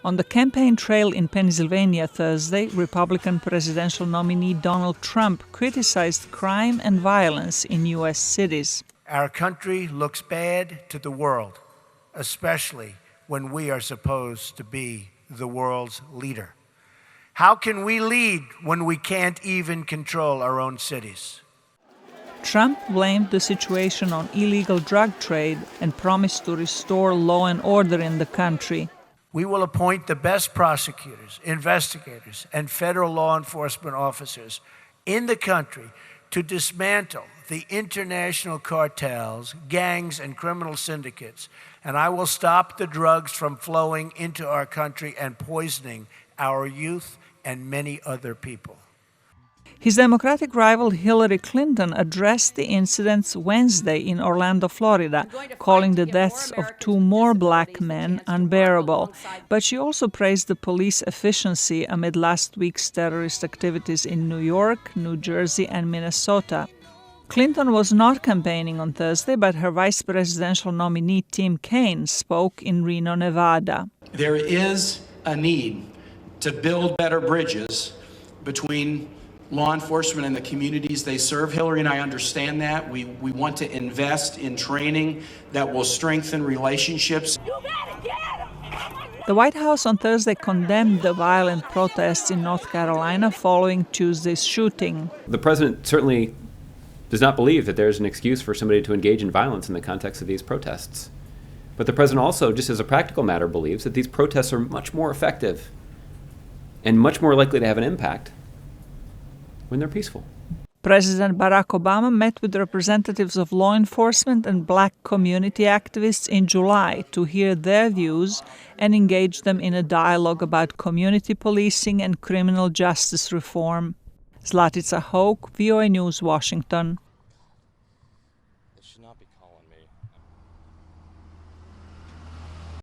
On the campaign trail in Pennsylvania Thursday, Republican presidential nominee Donald Trump criticized crime and violence in U.S. cities. Our country looks bad to the world, especially when we are supposed to be the world's leader. How can we lead when we can't even control our own cities? Trump blamed the situation on illegal drug trade and promised to restore law and order in the country. We will appoint the best prosecutors, investigators, and federal law enforcement officers in the country to dismantle the international cartels, gangs, and criminal syndicates. And I will stop the drugs from flowing into our country and poisoning our youth and many other people. His Democratic rival Hillary Clinton addressed the incidents Wednesday in Orlando, Florida, calling the deaths of 2 more black men unbearable. But she also praised the police efficiency amid last week's terrorist activities in New York, New Jersey, and Minnesota. Clinton was not campaigning on Thursday, but her vice presidential nominee Tim Kaine spoke in Reno, Nevada. There is a need to build better bridges between law enforcement and the communities they serve. Hillary and I understand that. We want to invest in training that will strengthen relationships. The White House on Thursday condemned the violent protests in North Carolina following Tuesday's shooting. The president certainly does not believe that there's an excuse for somebody to engage in violence in the context of these protests. But the president also, just as a practical matter, believes that these protests are much more effective and much more likely to have an impact when they're peaceful. President Barack Obama met with representatives of law enforcement and black community activists in July to hear their views and engage them in a dialogue about community policing and criminal justice reform. Zlatica Hoke, VOA News, Washington. They should not be calling me.